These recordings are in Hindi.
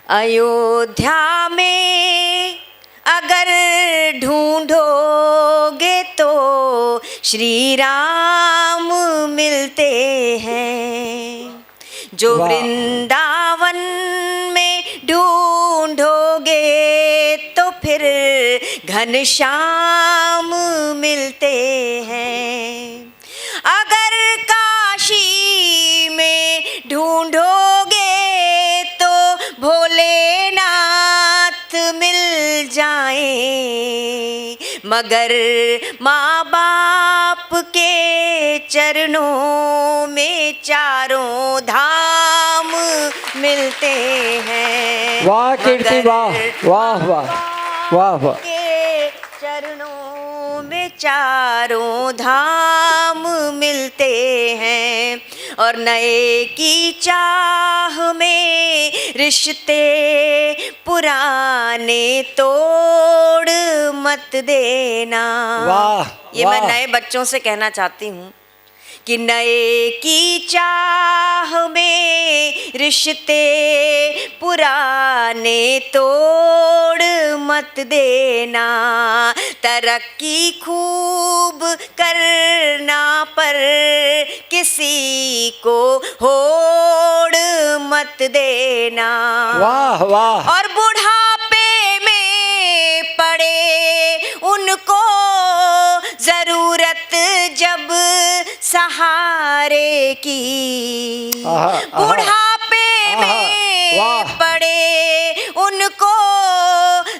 अयोध्या में अगर ढूंढोगे तो श्री राम मिलते हैं। जो वृंदावन में ढूंढोगे तो फिर घनश्याम मिलते हैं। अगर काशी में ढूंढोगे तो भोलेनाथ मिल जाएं। मगर माँ बाप के चरणों में चारों धाम मिलते हैं। वाह कीर्ति, वाह वाह वाह वाह वाह। के चरणों में चारों धाम मिलते हैं। और नए की चाह में रिश्ते पुराने तोड़ मत देना। वाह, ये वाह। मैं नए बच्चों से कहना चाहती हूँ कि नए की चाह में रिश्ते पुराने तोड़ मत देना। तरक्की खूब करना पर किसी को होड़ मत देना। वाह वाह। और बुढ़ापे में पड़े उनको जरूरत जब सहारे की। बुढ़ापे में पड़े उनको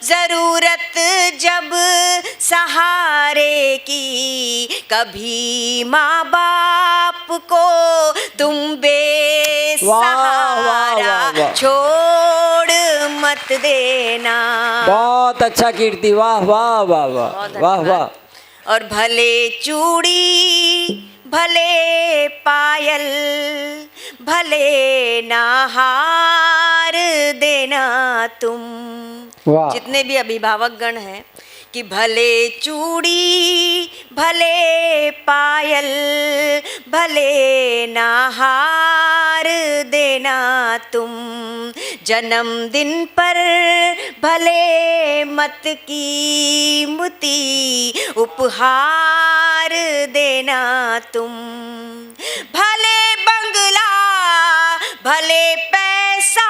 जरूरत जब सहारे की। कभी माँ बाप को तुम बेसहारा छोड़ मत देना। बहुत अच्छा कीर्ति, वाह वाह वाह वाह वाह वाह। और भले चूड़ी भले पायल भले ना हार देना तुम। जितने भी अभिभावक गण हैं कि भले चूड़ी भले पायल भले ना हार देना तुम। जन्मदिन पर भले मत कीमती उपहार देना तुम। भले बंगला भले पैसा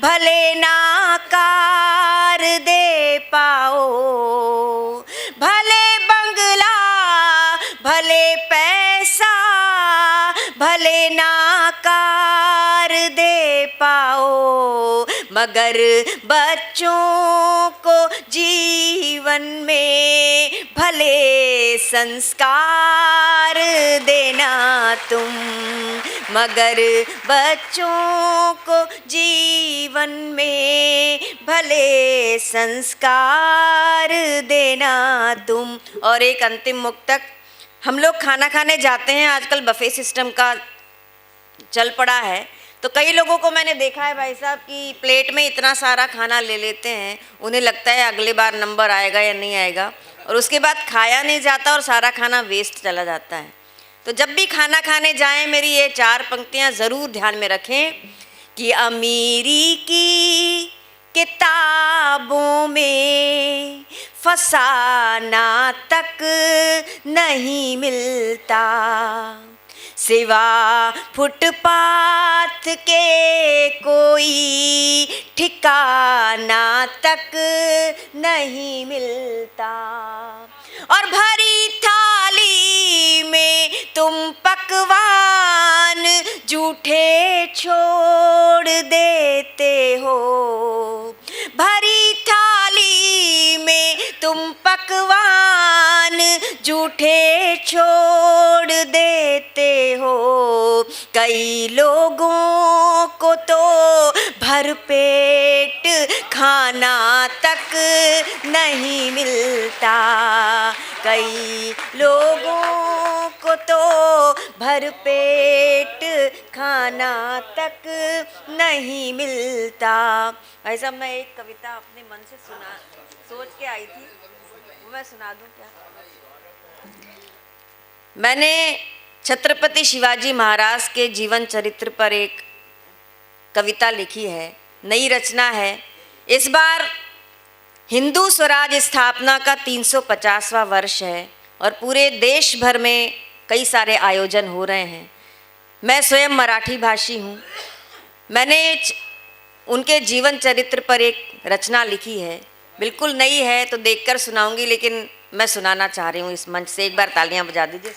भले ना कार दे पाओ। भले बंगला भले पैसा भले ना कार दे पाओ। मगर बच्चों को जीवन में भले संस्कार देना तुम। मगर बच्चों को जीवन में भले संस्कार देना तुम। और एक अंतिम मुक्तक। हम लोग खाना खाने जाते हैं, आजकल बफे सिस्टम का चल पड़ा है, तो कई लोगों को मैंने देखा है भाई साहब कि प्लेट में इतना सारा खाना ले लेते हैं, उन्हें लगता है अगले बार नंबर आएगा या नहीं आएगा, और उसके बाद खाया नहीं जाता और सारा खाना वेस्ट चला जाता है। तो जब भी खाना खाने जाएं मेरी ये 4 पंक्तियां ज़रूर ध्यान में रखें कि अमीरी की किताबों में फसाना तक नहीं मिलता। सिवा फुटपाथ के कोई ठिकाना तक नहीं मिलता। और भरी थाली में तुम पकवान जूठे छोड़ देते हो। भरी थाली में तुम पकवान जूठे छोड़ देते हो। कई लोगों को तो भरपेट खाना तक नहीं मिलता। कई लोगों को तो भरपेट खाना तक नहीं मिलता। भाई साहब मैं एक कविता अपने मन से सोच के आई थी, वो मैं सुना दूं क्या? मैंने छत्रपति शिवाजी महाराज के जीवन चरित्र पर एक कविता लिखी है। नई रचना है। इस बार हिंदू स्वराज स्थापना का 350वां वर्ष है और पूरे देश भर में कई सारे आयोजन हो रहे हैं। मैं स्वयं मराठी भाषी हूँ। मैंने उनके जीवन चरित्र पर एक रचना लिखी है, बिल्कुल नई है तो देखकर सुनाऊंगी, लेकिन मैं सुनाना चाह रही हूँ इस मंच से। एक बार तालियां बजा दीजिए।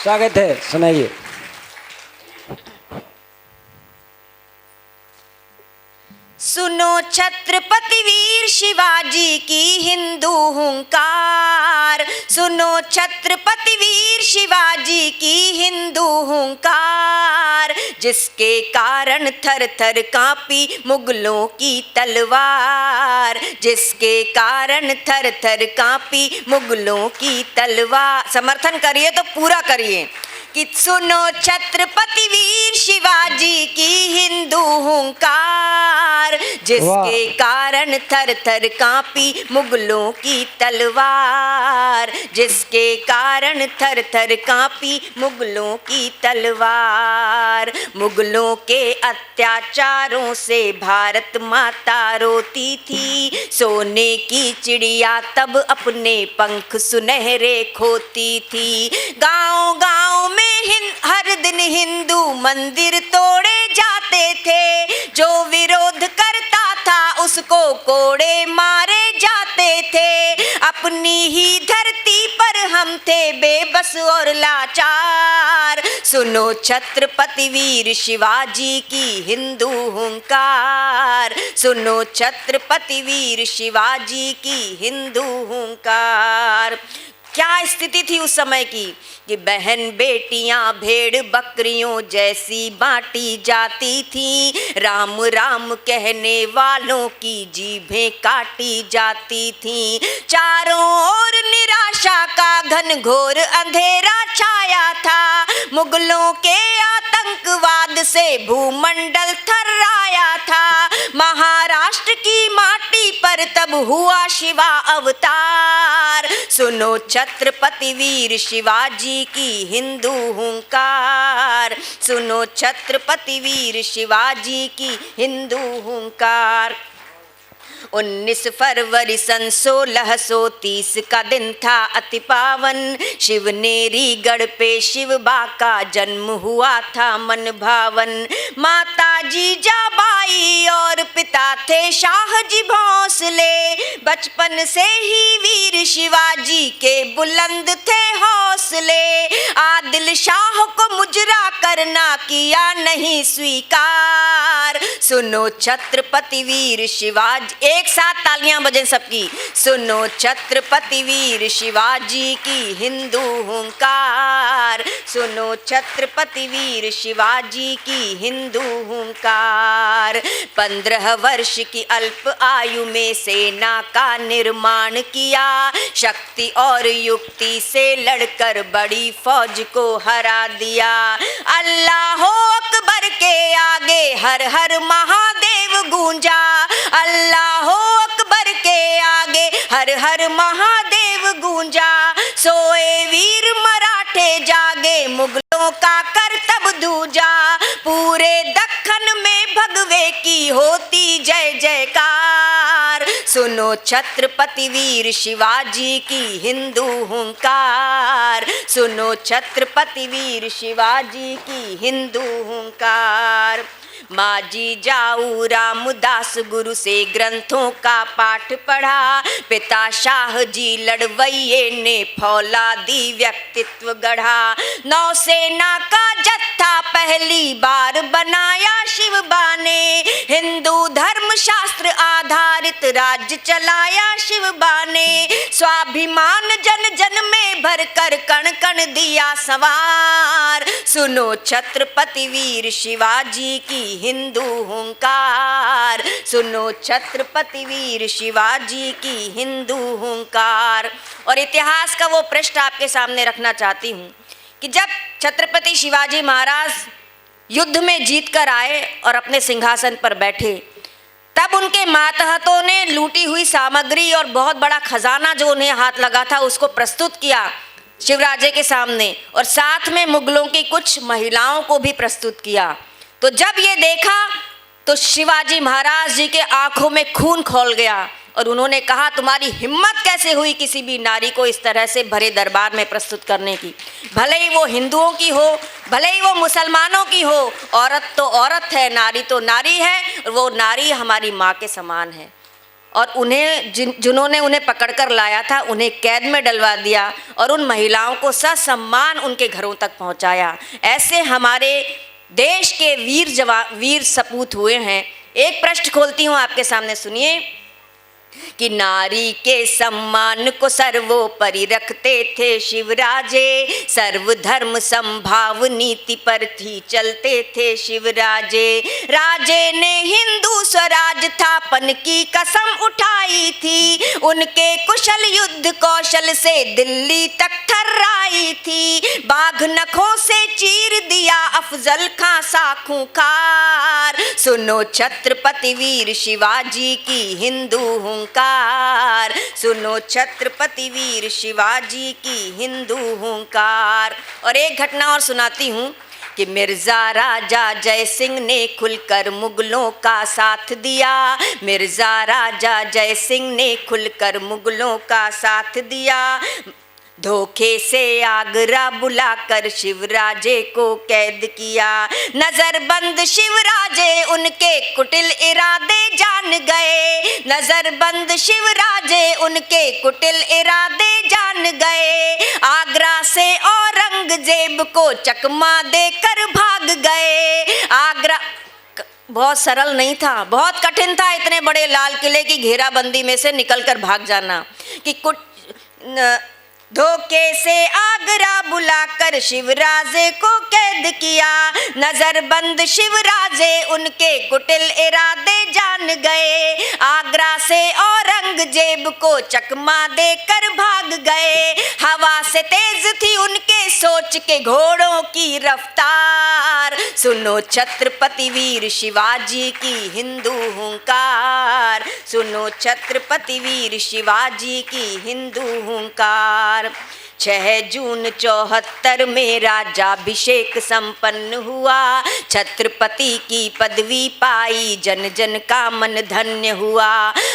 स्वागत है, सुनाइए। सुनो छत्रपति वीर शिवाजी की हिंदू हुंकार, सुनो छत्रपति वीर शिवाजी की हिंदू हुंकार, जिसके कारण थर थर कांपी मुगलों की तलवार, जिसके कारण थर थर कांपी मुगलों की तलवार। समर्थन करिए तो पूरा करिए कि सुनो छत्रपति वीर शिवाजी की हिंदू हुंकार, जिसके कारण थर थर कांपी मुगलों की तलवार, जिसके कारण थर थर कांपी मुगलों की तलवार। मुगलों के अत्याचारों से भारत माता रोती थी, सोने की चिड़िया तब अपने पंख सुनहरे खोती थी। गांव गांव में हर दिन हिंदू मंदिर तोड़े जाते थे, जो विरोध करता था उसको कोड़े मारे जाते थे। अपनी ही धरती पर हम थे बेबस और लाचार, सुनो छत्रपति वीर शिवाजी की हिंदू हुंकार, सुनो छत्रपति वीर शिवाजी की हिंदू हुंकार। क्या स्थिति थी उस समय की कि बहन बेटियां भेड़ बकरियों जैसी बांटी जाती थी, राम राम कहने वालों की जीभें काटी जाती थी। चारों ओर निराशा का घनघोर अंधेरा छाया था, मुगलों के आतंकवाद से भूमंडल थर्राया था। महाराष्ट्र की माटी पर तब हुआ शिवा अवतार, सुनो छत्रपति वीर शिवाजी की हिंदू हुंकार, सुनो छत्रपति वीर शिवाजी की हिंदू हुंकार। 19 फरवरी सन 1630 का दिन था अति पावन, शिवनेरी गढ़ पे शिवबा का जन्म हुआ था मन भावन। माता जीजाबाई और पिता थे शाहजी भोंसले, बचपन से ही वीर शिवाजी के बुलंद थे हौसले। आदिल शाह को मुजरा करना किया नहीं स्वीकार, सुनो छत्रपति वीर शिवाजी। एक साथ तालियां बजें सबकी। सुनो छत्रपति वीर शिवाजी की हिंदू हुंकार, सुनो छत्रपति वीर शिवाजी की हिंदू हुंकार। 15 वर्ष की अल्प आयु में सेना का निर्माण किया, शक्ति और युक्ति से लड़कर बड़ी फौज को हरा दिया। अल्लाह अकबर के आगे हर हर महादेव गूंजा, अल्लाह अकबर के आगे हर हर महादेव गूंजा। सोए वीर मराठे जागे मुगलों का करतब दूजा, पूरे दक्खन में भगवे की होती जय जयकार। सुनो छत्रपति वीर शिवाजी की हिंदू हुंकार, सुनो छत्रपति वीर शिवाजी की हिंदू हुंकार। माजी जाऊ रामदास गुरु से ग्रंथों का पाठ पढ़ा, पिता शाह जी लड़वैये ने फौलादी व्यक्तित्व गढ़ा। नौसेना का जत्था पहली बार बनाया शिवबा ने, हिंदू धर्म शास्त्र आधारित राज्य चलाया शिवबा ने। स्वाभिमान जन जन में भर कर कण कण दिया सवार, सुनो छत्रपति वीर शिवाजी की हिंदू हुंकार, सुनो छत्रपति वीर शिवाजी की हिंदू हुंकार। और इतिहास का वो पृष्ठ आपके सामने रखना चाहती हूँ कि जब छत्रपति शिवाजी महाराज युद्ध में जीत कर आए और अपने सिंहासन पर बैठे, तब उनके मातहतों ने लूटी हुई सामग्री और बहुत बड़ा खजाना जो उन्हें हाथ लगा था उसको प्रस्तुत किया शिवराजे के सामने, और साथ में मुगलों की कुछ महिलाओं को भी प्रस्तुत किया। तो जब ये देखा तो शिवाजी महाराज जी के आंखों में खून खौल गया और उन्होंने कहा, तुम्हारी हिम्मत कैसे हुई किसी भी नारी को इस तरह से भरे दरबार में प्रस्तुत करने की। भले ही वो हिंदुओं की हो, भले ही वो मुसलमानों की हो, औरत तो औरत है, नारी तो नारी है, और वो नारी हमारी माँ के समान है। और उन्हें जिन्होंने उन्हें पकड़कर लाया था उन्हें कैद में डलवा दिया और उन महिलाओं को ससम्मान उनके घरों तक पहुंचाया। ऐसे हमारे देश के वीर सपूत हुए हैं। एक पृष्ठ खोलती हूँ आपके सामने, सुनिए कि नारी के सम्मान को सर्वोपरि रखते थे शिवराजे, सर्वधर्म संभाव नीति पर थी चलते थे शिवराजे। राजे ने हिंदू स्वराज स्थापन की कसम उठाई थी, उनके कुशल युद्ध कौशल से दिल्ली तक थर्राई थी। बाघ नखों से चीर दिया अफजल खां साखू खार, सुनो छत्रपति वीर शिवाजी की हिंदू हुंकार, सुनो छत्रपति वीर शिवाजी की हिंदू हुंकार। और एक घटना और सुनाती हूँ कि मिर्जा राजा जय सिंह ने खुलकर मुगलों का साथ दिया, मिर्जा राजा जय सिंह ने खुलकर मुगलों का साथ दिया। धोखे से आगरा बुलाकर शिवराजे को कैद किया, नजरबंद शिवराजे उनके कुटिल इरादे जान गए, नजरबंद शिवराजे उनके कुटिल इरादे जान गए। आगरा से औरंगजेब को चकमा देकर भाग गए। आगरा बहुत सरल नहीं था, बहुत कठिन था इतने बड़े लाल किले की घेराबंदी में से निकलकर भाग जाना। कि धोखे से आगरा बुलाकर शिवराजे को कैद किया, नजरबंद शिवराजे उनके कुटिल इरादे जान गए। आगरा से औरंगजेब को चकमा देकर भाग गए। हवा से तेज थी उनके सोच के घोड़ों की रफ्तार, सुनो छत्रपति वीर शिवाजी की हिंदू हुंकार, सुनो छत्रपति वीर शिवाजी की हिंदू हुंकार। 6 जून 74 में राजाभिषेक संपन्न हुआ, छत्रपति की पदवी पाई, जन जन का मन धन्य हुआ।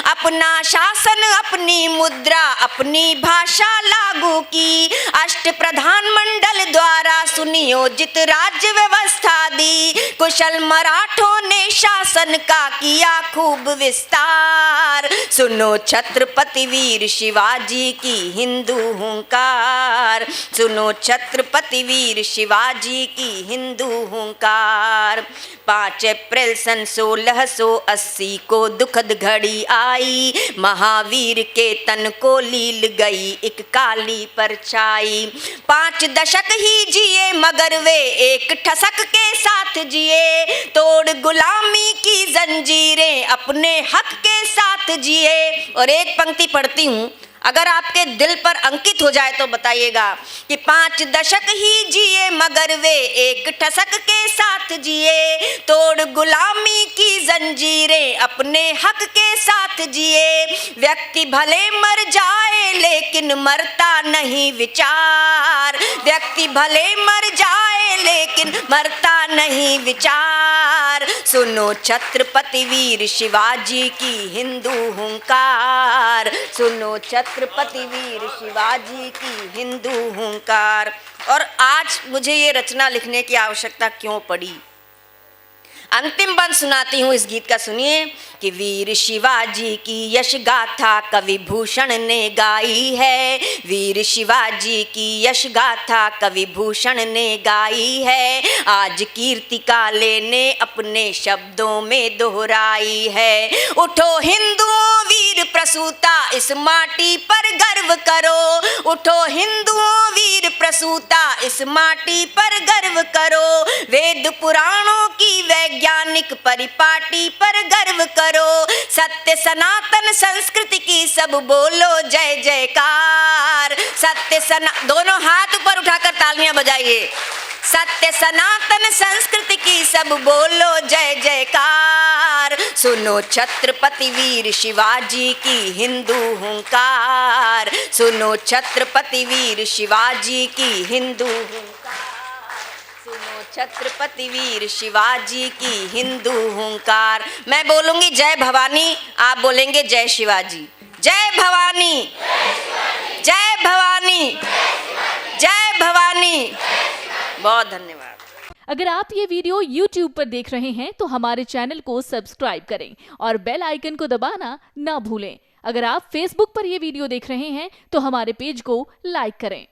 अपना शासन, अपनी मुद्रा, अपनी भाषा लागू की, अष्ट प्रधानमंडल द्वारा सुनियोजित राज्य व्यवस्था दी। कुशल मराठों ने शासन का किया खूब विस्तार, सुनो छत्रपति वीर शिवाजी की हिंदू हुंकार, सुनो छत्रपति वीर शिवाजी की हिंदू हुंकार। 5 अप्रैल सन 1680 को दुखद घड़ी आई, महावीर के तन को लील गई एक काली परछाई। 5 दशक ही जिए मगर वे एक ठसक के साथ जिए, तोड़ गुलामी की जंजीरें अपने हक के साथ जिए। और एक पंक्ति पढ़ती हूँ, अगर आपके दिल पर अंकित हो जाए तो बताइएगा कि 5 दशक ही जिए मगर वे एक ठसक के साथ जिए, तोड़ गुलामी की जंजीरें अपने हक के साथ जिए। व्यक्ति भले मर जाए लेकिन मरता नहीं विचार, व्यक्ति भले मर जाए लेकिन मरता नहीं विचार, सुनो छत्रपति वीर शिवाजी की हिंदू हुंकार, सुनो छत्रपति वीर शिवाजी की हिंदू हुंकार। और आज मुझे ये रचना लिखने की आवश्यकता क्यों पड़ी? अंतिम बंद सुनाती हूँ इस गीत का, सुनिए कि वीर शिवाजी की यश गाथा कवि भूषण ने गाई है, वीर शिवाजी की यश गाथा कवि भूषण ने गाई है। आज कीर्ति काले ने अपने शब्दों में दोहराई है। उठो हिंदुओं वीर प्रसूता इस माटी पर गर्व करो, उठो हिंदुओं वीर प्रसूता इस माटी पर गर्व करो। वेद पुराणों की वैज्ञानिक परिपाटी पर गर्व करो। सत्य सनातन संस्कृति की सब बोलो जय जयकार। सत्य दोनों हाथ ऊपर उठाकर तालियां बजाइए। सत्य सनातन संस्कृति की सब बोलो जय जयकार। सुनो छत्रपति वीर शिवाजी की हिंदू हुंकार, सुनो छत्रपति वीर शिवाजी की हिंदू हुंकार। सुनो छत्रपति वीर शिवाजी की हिंदू हुंकार। मैं बोलूंगी जय भवानी, आप बोलेंगे जय शिवाजी। जय भवानी, जय भवानी, जय भवानी। बहुत धन्यवाद। अगर आप ये वीडियो YouTube पर देख रहे हैं तो हमारे चैनल को सब्सक्राइब करें और बेल आइकन को दबाना ना भूलें। अगर आप Facebook पर ये वीडियो देख रहे हैं तो हमारे पेज को लाइक करें।